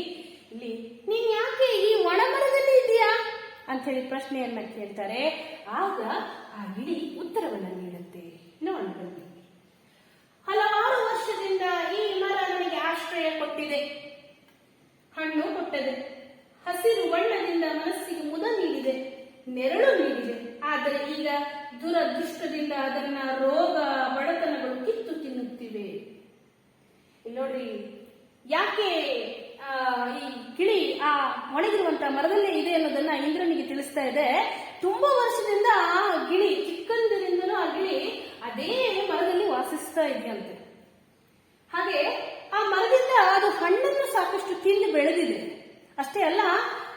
ಇಲ್ಲಿ ನೀನ್ ಯಾಕೆ ಈ ಒಣಮರದಲ್ಲಿ ಇದೆಯಾ ಅಂತ ಹೇಳಿ ಪ್ರಶ್ನೆಯನ್ನ ಕೇಳ್ತಾರೆ. ಆಗ ಆ ಗಿಳಿ ಉತ್ತರವನ್ನ ನೀಡುತ್ತೆ. ನೋಡೋಣ ಬನ್ನಿ. ಹಲವಾರು ವರ್ಷದಿಂದ ಈ ಮರ ನನಗೆ ಆಶ್ರಯ ಕೊಟ್ಟಿದೆ, ಹಣ್ಣು ಕೊಟ್ಟದೆ, ಹಸಿರು ಬಣ್ಣದಿಂದ ಮನಸ್ಸಿಗೆ ಮುದ ನೀಡಿದೆ, ನೆರಳು ನೀಡಿದೆ. ಆದರೆ ಈಗ ದುರದೃಷ್ಟದಿಂದ ಅದನ್ನ ರೋಗ ಬಡತನಗಳು ಕಿತ್ತು ತಿನ್ನುತ್ತಿವೆ. ಇಲ್ಲಿ ನೋಡ್ರಿ, ಯಾಕೆ ಈ ಗಿಳಿ ಆ ಒಣಗಿರುವಂತ ಮರದಲ್ಲೇ ಇದೆ ಅನ್ನೋದನ್ನ ಇಂದ್ರನಿಗೆ ತಿಳಿಸ್ತಾ ಇದೆ. ತುಂಬಾ ವರ್ಷದಿಂದ ಆ ಗಿಳಿ, ಚಿಕ್ಕಂದಿನಿಂದಲೂ ಆ ಗಿಳಿ ಅದೇ ಮರದಲ್ಲಿ ವಾಸಿಸ್ತಾ ಇದೆಯಂತೆ. ಹಾಗೆ ಆ ಮರದಿಂದ ಅದು ಹಣ್ಣನ್ನು ಸಾಕಷ್ಟು ತಿಂದು ಬೆಳೆದಿದೆ. ಅಷ್ಟೇ ಅಲ್ಲ,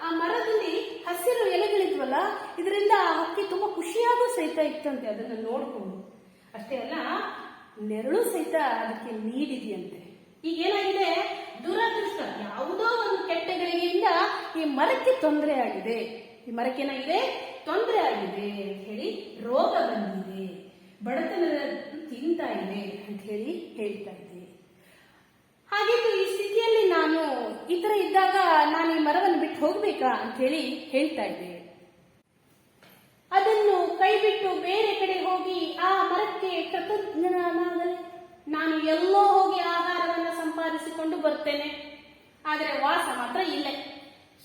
ಆ ಮರದಲ್ಲಿ ಹಸಿರು ಎಲೆಗಳಿದ್ವಲ್ಲ, ಇದರಿಂದ ಆ ಹಕ್ಕಿ ತುಂಬಾ ಖುಷಿಯಾಗೂ ಸಹಿತ ಇತ್ತಂತೆ ಅದನ್ನ ನೋಡ್ಕೊಂಡು. ಅಷ್ಟೇ ಅಲ್ಲ, ನೆರಳು ಸಹಿತ ಅದಕ್ಕೆ ನೀಡಿದೆಯಂತೆ. ಈಗ ಏನಾಗಿದೆ, ದುರದೃಷ್ಟ, ಯಾವುದೋ ಒಂದು ಕೆಟ್ಟ ಗಳಿಗೆಯಿಂದ ಈ ಮರಕ್ಕೆ ತೊಂದರೆ ಆಗಿದೆ. ಈ ಮರಕ್ಕೆ ಏನಾಗಿದೆ, ತೊಂದರೆ ಆಗಿದೆ ಅಂತ ಹೇಳಿ ರೋಗ ಬಂದಿದೆ, ಬಡತನದ ತಿಂತಾ ಇದೆ ಅಂತ ಹೇಳಿ ಹೇಳ್ತಾ ಇದೆ. ಹಾಗಿದ್ದು ಈ ಸ್ಥಿತಿಯಲ್ಲಿ ನಾನು ಈ ತರ ಇದ್ದಾಗ ನಾನು ಈ ಮರವನ್ನು ಬಿಟ್ಟು ಹೋಗ್ಬೇಕಾ ಅಂತ ಹೇಳಿ ಹೇಳ್ತಾ ಇದ್ದೆ. ಅದನ್ನು ಕೈ ಬಿಟ್ಟು ಬೇರೆ ಕಡೆ ಹೋಗಿ ಆ ಮರಕ್ಕೆ ಕೃತಜ್ಞನಾಗಲಿ, ನಾನು ಎಲ್ಲೋ ಹೋಗಿ ಆಹಾರವನ್ನು ಸಂಪಾದಿಸಿಕೊಂಡು ಬರ್ತೇನೆ, ಆದರೆ ವಾಸ ಮಾತ್ರ ಇಲ್ಲೇ.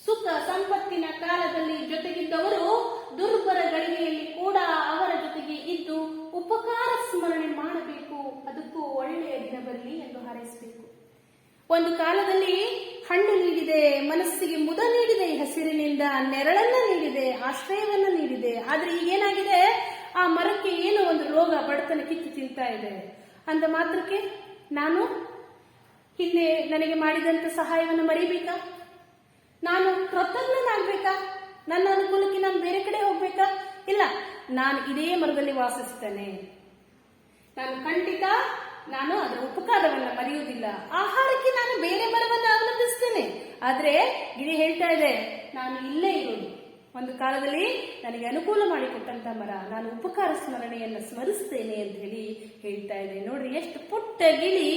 ಸುಖ ಸಂಪತ್ತಿನ ಕಾಲದಲ್ಲಿ ಜೊತೆಗಿದ್ದವರು ದುರ್ಬಲ ಗಳಿಗೆಯಲ್ಲಿ ಕೂಡ ಅವರ ಜೊತೆಗೆ ಇದ್ದು ಉಪಕಾರ ಸ್ಮರಣೆ ಮಾಡಬೇಕು. ಅದಕ್ಕೂ ಒಳ್ಳೆಯ ದಿನ ಬರಲಿ ಎಂದು ಹಾರೈಸಬೇಕು. ಒಂದು ಕಾಲದಲ್ಲಿ ಹಣ್ಣು ನೀಡಿದೆ, ಮನಸ್ಸಿಗೆ ಮುದ ನೀಡಿದೆ, ಹಸಿರಿನಿಂದ ನೆರಳನ್ನ ನೀಡಿದೆ, ಆಶ್ರಯವನ್ನ ನೀಡಿದೆ. ಆದ್ರೆ ಈಗೇನಾಗಿದೆ, ಆ ಮರಕ್ಕೆ ಏನೋ ಒಂದು ರೋಗ, ಬಡತನ ಕಿತ್ತು ತಿಂತಾ ಇದೆ. ಅಂದ ಮಾತ್ರಕ್ಕೆ ನಾನು ಹಿಂದೆ ನನಗೆ ಮಾಡಿದಂತ ಸಹಾಯವನ್ನು ಮರಿಬೇಕಾ? ನಾನು ಕೃತಜ್ಞನಾಗ್ಬೇಕಾ? ನನ್ನ ಅನುಕೂಲಕ್ಕೆ ನಾನು ಬೇರೆ ಕಡೆ ಹೋಗ್ಬೇಕಾ? ಇಲ್ಲ, ನಾನು ಇದೇ ಮರದಲ್ಲಿ ವಾಸಿಸ್ತೇನೆ. ನಾನು ಅದರ ಉಪಕಾರವನ್ನ ಮರೆಯುವುದಿಲ್ಲ. ಆಹಾರಕ್ಕೆ ನಾನು ಬೇರೆ ಮರವನ್ನು ಅವಲಂಬಿಸ್ತೇನೆ. ಆದ್ರೆ ಗಿಳಿ ಹೇಳ್ತಾ ಇದೆ, ನಾನು ಇಲ್ಲೇ ಇರೋದು. ಒಂದು ಕಾಲದಲ್ಲಿ ನನಗೆ ಅನುಕೂಲ ಮಾಡಿಕೊಟ್ಟಂತ ಮರ, ನಾನು ಉಪಕಾರ ಸ್ಮರಣೆಯನ್ನು ಸ್ಮರಿಸ್ತೇನೆ ಅಂತ ಹೇಳಿ ಹೇಳ್ತಾ ಇದೆ. ನೋಡ್ರಿ, ಎಷ್ಟು ಪುಟ್ಟ ಗಿಳಿ,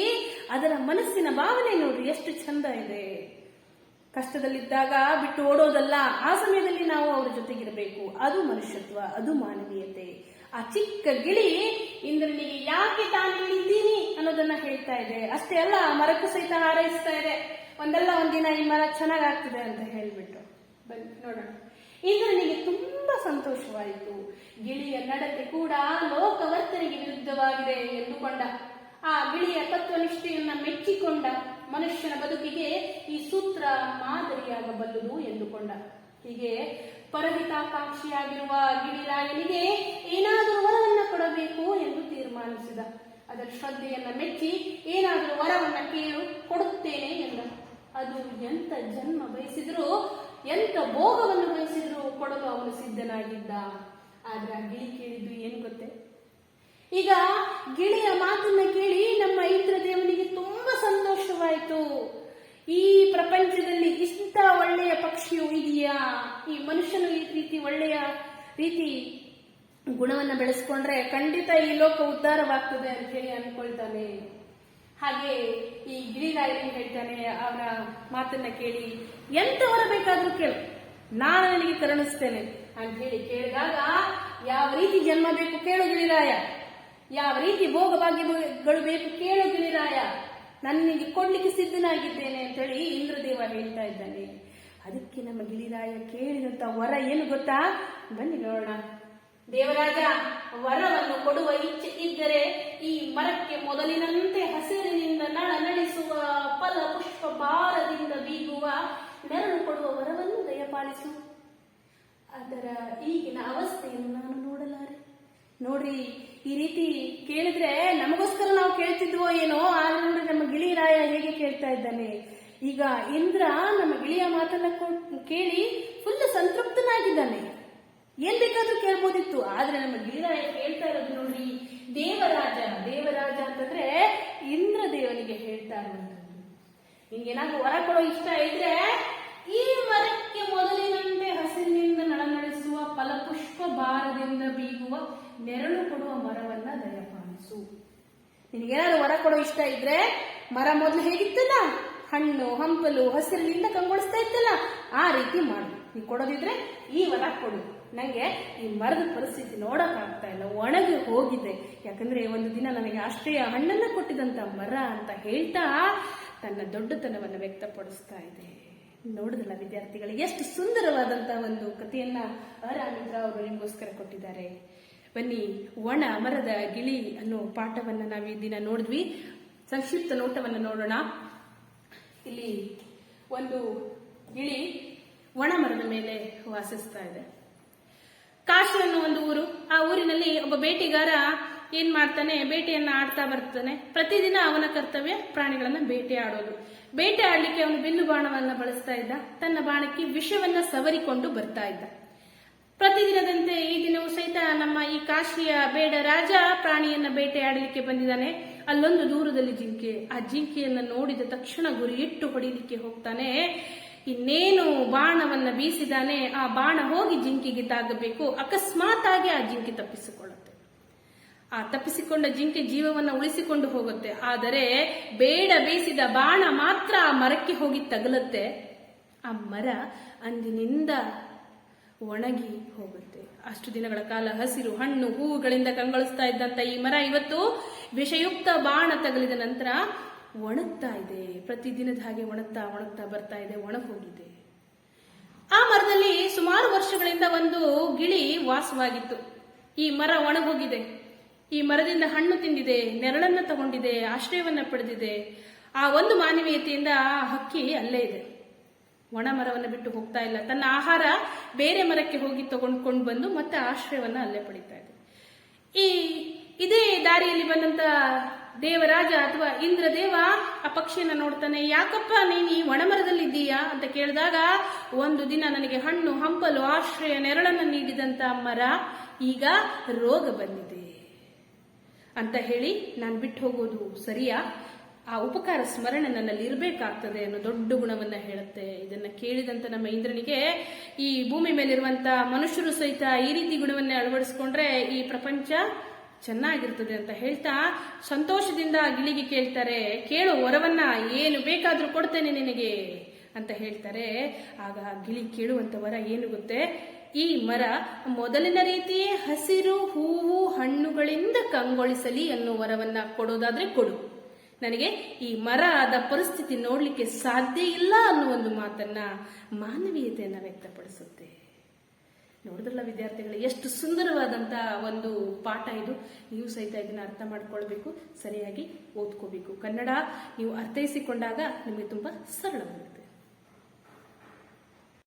ಅದರ ಮನಸ್ಸಿನ ಭಾವನೆ ನೋಡ್ರಿ ಎಷ್ಟು ಚಂದ ಇದೆ. ಕಷ್ಟದಲ್ಲಿದ್ದಾಗ ಬಿಟ್ಟು ಓಡೋದಲ್ಲ, ಆ ಸಮಯದಲ್ಲಿ ನಾವು ಅವರ ಜೊತೆಗಿರಬೇಕು. ಅದು ಮನುಷ್ಯತ್ವ, ಅದು ಮಾನವೀಯತೆ. ಆ ಚಿಕ್ಕ ಗಿಳಿ ಇಂದ್ರನಿಗೆ ಯಾಕೆ ತಾನು ಇದ್ದೀನಿ ಅನ್ನೋದನ್ನ ಹೇಳ್ತಾ ಇದೆ. ಅಷ್ಟೇ ಅಲ್ಲ, ಮರಕ್ಕೂ ಸಹಿತ ಹಾರೈಸ್ತಾ ಇದೆ. ಒಂದಲ್ಲ ಒಂದಿನ ಈ ಮರ ಚೆನ್ನಾಗಾಗ್ತದೆ ಅಂತ ಹೇಳ್ಬಿಟ್ಟು. ಬನ್ನಿ ನೋಡೋಣ. ಇಂದ್ರನಿಗೆ ತುಂಬಾ ಸಂತೋಷವಾಯಿತು. ಗಿಳಿಯ ನಡತೆ ಕೂಡ ಲೋಕವರ್ತನೆಗೆ ವಿರುದ್ಧವಾಗಿದೆ ಎಂದುಕೊಂಡ. ಆ ಗಿಳಿಯ ತತ್ವನಿಷ್ಠೆಯನ್ನ ಮೆಚ್ಚಿಕೊಂಡ. ಮನುಷ್ಯನ ಬದುಕಿಗೆ ಈ ಸೂತ್ರ ಮಾದರಿಯಾಗಬಲ್ಲದು ಎಂದುಕೊಂಡ. ಹೀಗೆ ಪರಹಿತಾಕಾಂಕ್ಷಿಯಾಗಿರುವ ಗಿಳಿರಾಯನಿಗೆ ಏನಾದರೂ ವರವನ್ನ ಕೊಡಬೇಕು ಎಂದು ತೀರ್ಮಾನಿಸಿದ. ಅದರ ಶ್ರದ್ಧೆಯನ್ನ ಮೆಚ್ಚಿ ಏನಾದರೂ ವರವನ್ನ ಕೇಳು, ಕೊಡುತ್ತೇನೆ ಎಂದ. ಅದು ಎಂತ ಜನ್ಮ ಬಯಸಿದ್ರು, ಎಂತ ಭೋಗವನ್ನು ಬಯಸಿದ್ರು ಕೊಡಲು ಅವನು ಸಿದ್ಧನಾಗಿದ್ದ. ಆದ್ರೆ ಆ ಗಿಳಿ ಕೇಳಿದ್ದು ಏನ್ ಗೊತ್ತೇ? ಈಗ ಗಿಳಿಯ ಮಾತನ್ನ ಕೇಳಿ ನಮ್ಮ ಇಂದ್ರದೇವನಿಗೆ ತುಂಬಾ ಸಂತೋಷವಾಯಿತು. ಈ ಪ್ರಪಂಚದಲ್ಲಿ ಇಂಥ ಒಳ್ಳೆಯ ಪಕ್ಷಿಯು ಇದೆಯಾ, ಈ ಮನುಷ್ಯನು ಈ ರೀತಿ ಒಳ್ಳೆಯ ರೀತಿ ಗುಣವನ್ನ ಬೆಳೆಸ್ಕೊಂಡ್ರೆ ಖಂಡಿತ ಈ ಲೋಕ ಉದ್ಧಾರವಾಗ್ತದೆ ಅಂತ ಹೇಳಿ ಅನ್ಕೊಳ್ತಾನೆ. ಹಾಗೆ ಈ ಗಿರಿರಾಯ ಏನ್ ಹೇಳ್ತಾನೆ, ಅವನ ಮಾತನ್ನ ಕೇಳಿ ಎಂತ ವರ ಬೇಕಾದ್ರೂ ಕೇಳು, ನಾನು ನನಗೆ ಕರುಣಿಸ್ತೇನೆ ಅಂತ ಹೇಳಿ ಕೇಳಿದಾಗ, ಯಾವ ರೀತಿ ಜನ್ಮ ಬೇಕು ಕೇಳು ಗಿರಿರಾಯ, ಯಾವ ರೀತಿ ಭೋಗ ಭಾಗ್ಯಗಳು ಬೇಕು ಕೇಳು ಗಿರಿರಾಯ, ನನಗೆ ಕೊಡ್ಲಿಕ್ಕೆ ಸಿದ್ಧನಾಗಿದ್ದೇನೆ ಅಂತ ಹೇಳಿ ಇಂದ್ರದೇವ ಹೇಳ್ತಾ ಇದ್ದಾನೆ. ಅದಕ್ಕೆ ನಮ್ಮ ಗಿರಿರಾಯ ಕೇಳಿದಂತ ವರ ಏನು ಗೊತ್ತಾ? ಬನ್ನಿ ನೋಡೋಣ. ದೇವರಾಜ, ವರವನ್ನು ಕೊಡುವ ಇಚ್ಛೆ ಇದ್ದರೆ ಈ ಮರಕ್ಕೆ ಮೊದಲಿನಂತೆ ಹಸಿರಿನಿಂದ ನಳನಳಿಸುವ ಫಲ ಪುಷ್ಪ ಭಾರದಿಂದ ಬೀಗುವ ನೆರಳು ಕೊಡುವ ವರವನ್ನು ದಯಪಾಲಿಸು. ಅದರ ಈಗಿನ ಅವಸ್ಥೆಯನ್ನು ನಾನು ನೋಡಲಾರೆ. ನೋಡ್ರಿ, ಈ ರೀತಿ ಕೇಳಿದ್ರೆ ನಮಗೋಸ್ಕರ ನಾವು ಕೇಳ್ತಿದ್ವೋ ಏನೋ, ಆದ್ರೆ ನೋಡಿ ನಮ್ಮ ಗಿಳಿರಾಯ ಹೇಗೆ ಕೇಳ್ತಾ ಇದ್ದಾನೆ. ಈಗ ಇಂದ್ರ ನಮ್ಮ ಗಿಳಿಯ ಮಾತನ್ನ ಕೇಳಿ ಫುಲ್ ಸಂತೃಪ್ತನಾಗಿದ್ದಾನೆ. ಏನ್ ಬೇಕಾದ್ರೂ ಕೇಳ್ಬೋದಿತ್ತು, ಆದ್ರೆ ನಮ್ಮ ಗಿರಿರಾಯ ಕೇಳ್ತಾ ಇರೋದು ನೋಡ್ರಿ, ದೇವರಾಜ. ದೇವರಾಜ ಅಂತಂದ್ರೆ ಇಂದ್ರ ದೇವನಿಗೆ ಹೇಳ್ತಾ ಇರುವಂತದ್ದು. ನಿಂಗೇನಾದ್ರೂ ವರ ಕೊಡೋ ಇಷ್ಟ ಇದ್ರೆ ಈ ಮರಕ್ಕೆ ಮೊದಲಿನಂತೆ ಹಸಿರಿನಿಂದ ನಳನಳಿಸುವ ಫಲಪುಷ್ಪ ಭಾರದಿಂದ ಬೀಗುವ ನೆರಳು ಕೊಡುವ ಮರವನ್ನ ದಯಪಾಲಿಸು. ನಿನಗೇನಾದ್ರೂ ವರ ಕೊಡೋ ಇಷ್ಟ ಇದ್ರೆ ಮರ ಮೊದಲು ಹೇಗಿತ್ತಲ್ಲ, ಹಣ್ಣು ಹಂಪಲು ಹಸಿರಿನಿಂದ ಕಂಗೊಳಿಸ್ತಾ ಇತ್ತಲ್ಲ, ಆ ರೀತಿ ಮಾಡು. ನೀ ಕೊಡೋದಿದ್ರೆ ಈ ವರ ಕೊಡು. ನಂಗೆ ಈ ಮರದ ಪರಿಸ್ಥಿತಿ ನೋಡಕ್ ಆಗ್ತಾ ಇಲ್ಲ, ಒಣಗಿ ಹೋಗಿದೆ. ಯಾಕಂದ್ರೆ ಒಂದು ದಿನ ನನಗೆ ಆಶ್ರಯ ಹಣ್ಣನ್ನ ಕೊಟ್ಟಿದಂತ ಮರ ಅಂತ ಹೇಳ್ತಾ ತನ್ನ ದೊಡ್ಡತನವನ್ನ ವ್ಯಕ್ತಪಡಿಸ್ತಾ ಇದೆ. ನೋಡಿದ್ರಲ್ಲ ವಿದ್ಯಾರ್ಥಿಗಳಿಗೆ, ಎಷ್ಟು ಸುಂದರವಾದಂತಹ ಒಂದು ಕಥೆಯನ್ನ ರಾಮೇಂದ್ರ ಅವರು ನಿಮಗೋಸ್ಕರ ಕೊಟ್ಟಿದ್ದಾರೆ. ಬನ್ನಿ, ಒಣ ಮರದ ಗಿಳಿ ಅನ್ನೋ ಪಾಠವನ್ನ ನಾವು ಈ ದಿನ ನೋಡಿದ್ವಿ. ಸಂಕ್ಷಿಪ್ತ ನೋಟವನ್ನ ನೋಡೋಣ. ಇಲ್ಲಿ ಒಂದು ಗಿಳಿ ಒಣ ಮರದ ಮೇಲೆ ವಾಸಿಸ್ತಾ ಇದೆ. ಕಾಶಿ ಅನ್ನೋ ಒಂದು ಊರು. ಆ ಊರಿನಲ್ಲಿ ಒಬ್ಬ ಬೇಟೆಗಾರ ಏನ್ ಮಾಡ್ತಾನೆ, ಬೇಟೆಯನ್ನ ಆಡ್ತಾ ಬರ್ತಾನೆ. ಪ್ರತಿದಿನ ಅವನ ಕರ್ತವ್ಯ ಪ್ರಾಣಿಗಳನ್ನ ಬೇಟೆ ಆಡೋದು. ಬೇಟೆ ಆಡ್ಲಿಕ್ಕೆ ಅವನು ಬಿಲ್ಲು ಬಾಣವನ್ನ ಬಳಸ್ತಾ ಇದ್ದ. ತನ್ನ ಬಾಣಕ್ಕೆ ವಿಷವನ್ನ ಸವರಿಕೊಂಡು ಬರ್ತಾ ಇದ್ದ. ಪ್ರತಿದಿನದಂತೆ ಈ ದಿನವೂ ಸಹಿತ ನಮ್ಮ ಈ ಕಾಶಿಯ ಬೇಡ ರಾಜ ಪ್ರಾಣಿಯನ್ನ ಬೇಟೆ ಆಡಲಿಕ್ಕೆ ಬಂದಿದ್ದಾನೆ. ಅಲ್ಲೊಂದು ದೂರದಲ್ಲಿ ಜಿಂಕೆ. ಆ ಜಿಂಕೆಯನ್ನ ನೋಡಿದ ತಕ್ಷಣ ಗುರಿ ಇಟ್ಟು ಹೊಡಿಲಿಕ್ಕೆ ಹೋಗ್ತಾನೆ. ಇನ್ನೇನು ಬಾಣವನ್ನ ಬೀಸಿದಾನೆ, ಆ ಬಾಣ ಹೋಗಿ ಜಿಂಕೆಗೆ ತಾಗಬೇಕು. ಅಕಸ್ಮಾತ್ ಆಗಿ ಆ ಜಿಂಕೆ ತಪ್ಪಿಸಿಕೊಳ್ಳುತ್ತೆ. ಆ ತಪ್ಪಿಸಿಕೊಂಡ ಜಿಂಕೆ ಜೀವವನ್ನ ಉಳಿಸಿಕೊಂಡು ಹೋಗುತ್ತೆ. ಆದರೆ ಬೇಡ ಬೀಸಿದ ಬಾಣ ಮಾತ್ರ ಆ ಮರಕ್ಕೆ ಹೋಗಿ ತಗಲುತ್ತೆ. ಆ ಮರ ಅಂದಿನಿಂದ ಒಣಗಿ ಹೋಗುತ್ತೆ. ಅಷ್ಟು ದಿನಗಳ ಕಾಲ ಹಸಿರು ಹಣ್ಣು ಹೂವುಗಳಿಂದ ಕಂಗೊಳಿಸ್ತಾ ಇದ್ದಂತ ಈ ಮರ ಇವತ್ತು ವಿಷಯುಕ್ತ ಬಾಣ ತಗಲಿದ ನಂತರ ಒಣಗ್ತಾ ಇದೆ. ಪ್ರತಿದಿನದ ಹಾಗೆ ಒಣಗ್ತಾ ಒಣಗ್ತಾ ಬರ್ತಾ ಇದೆ, ಒಣಗೋಗಿದೆ. ಆ ಮರದಲ್ಲಿ ಸುಮಾರು ವರ್ಷಗಳಿಂದ ಒಂದು ಗಿಳಿ ವಾಸವಾಗಿತ್ತು. ಈ ಮರ ಒಣಗೋಗಿದೆ. ಈ ಮರದಿಂದ ಹಣ್ಣು ತಿಂದಿದೆ, ನೆರಳನ್ನ ತಗೊಂಡಿದೆ, ಆಶ್ರಯವನ್ನ ಪಡೆದಿದೆ. ಆ ಒಂದು ಮಾನವೀಯತೆಯಿಂದ ಆ ಹಕ್ಕಿ ಅಲ್ಲೇ ಇದೆ. ಒಣ ಮರವನ್ನು ಬಿಟ್ಟು ಹೋಗ್ತಾ ಇಲ್ಲ. ತನ್ನ ಆಹಾರ ಬೇರೆ ಮರಕ್ಕೆ ಹೋಗಿ ತಗೊಂಡ್ಕೊಂಡು ಬಂದು ಮತ್ತೆ ಆಶ್ರಯವನ್ನ ಅಲ್ಲೇ ಪಡಿತಾ ಇದೆ. ಇದೇ ದಾರಿಯಲ್ಲಿ ಬಂದಂತ ದೇವರಾಜ ಅಥವಾ ಇಂದ್ರದೇವ ಆ ಪಕ್ಷಿಯನ್ನ ನೋಡ್ತಾನೆ. ಯಾಕಪ್ಪ ನೀನು ಈ ಒಣಮರದಲ್ಲಿ ಇದ್ದೀಯಾ ಅಂತ ಕೇಳಿದಾಗ, ಒಂದು ದಿನ ನನಗೆ ಹಣ್ಣು ಹಂಪಲು ಆಶ್ರಯ ನೆರಳನ್ನು ನೀಡಿದಂತ ಮರ ಈಗ ರೋಗ ಬಂದಿದೆ ಅಂತ ಹೇಳಿ ನಾನು ಬಿಟ್ಟು ಹೋಗೋದು ಸರಿಯಾ? ಆ ಉಪಕಾರ ಸ್ಮರಣೆ ನನ್ನಲ್ಲಿ ಇರಬೇಕಾಗ್ತದೆ ಅನ್ನೋ ದೊಡ್ಡ ಗುಣವನ್ನ ಹೇಳುತ್ತೆ. ಇದನ್ನ ಕೇಳಿದಂತ ನಮ್ಮ ಇಂದ್ರನಿಗೆ ಈ ಭೂಮಿ ಮೇಲಿರುವಂತ ಮನುಷ್ಯರು ಸಹಿತ ಈ ರೀತಿ ಗುಣವನ್ನೇ ಅಳವಡಿಸ್ಕೊಂಡ್ರೆ ಈ ಪ್ರಪಂಚ ಚೆನ್ನಾಗಿರ್ತದೆ ಅಂತ ಹೇಳ್ತಾ ಸಂತೋಷದಿಂದ ಗಿಳಿಗೆ ಕೇಳ್ತಾರೆ, ಕೇಳು ವರವನ್ನ, ಏನು ಬೇಕಾದ್ರೂ ಕೊಡ್ತೇನೆ ನಿನಗೆ ಅಂತ ಹೇಳ್ತಾರೆ. ಆಗ ಗಿಳಿ ಕೇಳುವಂತ ವರ ಏನು ಗೊತ್ತೇ? ಈ ಮರ ಮೊದಲಿನ ರೀತಿಯೇ ಹಸಿರು ಹೂವು ಹಣ್ಣುಗಳಿಂದ ಕಂಗೊಳಿಸಲಿ ಅನ್ನೋ ವರವನ್ನ ಕೊಡೋದಾದ್ರೆ ಕೊಡು. ನನಗೆ ಈ ಮರದ ಪರಿಸ್ಥಿತಿ ನೋಡ್ಲಿಕ್ಕೆ ಸಾಧ್ಯ ಇಲ್ಲ ಅನ್ನೋ ಒಂದು ಮಾತನ್ನ ಮಾನವೀಯತೆಯನ್ನ ವ್ಯಕ್ತಪಡಿಸುತ್ತೆ. ನೋಡಿದ್ರಲ್ಲ ವಿದ್ಯಾರ್ಥಿಗಳು, ಎಷ್ಟು ಸುಂದರವಾದಂತ ಒಂದು ಪಾಠ ಇದು. ನೀವು ಸಹಿತ ಇದನ್ನ ಅರ್ಥ ಮಾಡ್ಕೊಳ್ಬೇಕು, ಸರಿಯಾಗಿ ಓದ್ಕೋಬೇಕು. ಕನ್ನಡ ನೀವು ಅರ್ಥೈಸಿಕೊಂಡಾಗ ನಿಮಗೆ ತುಂಬಾ ಸರಳವಾಗುತ್ತೆ.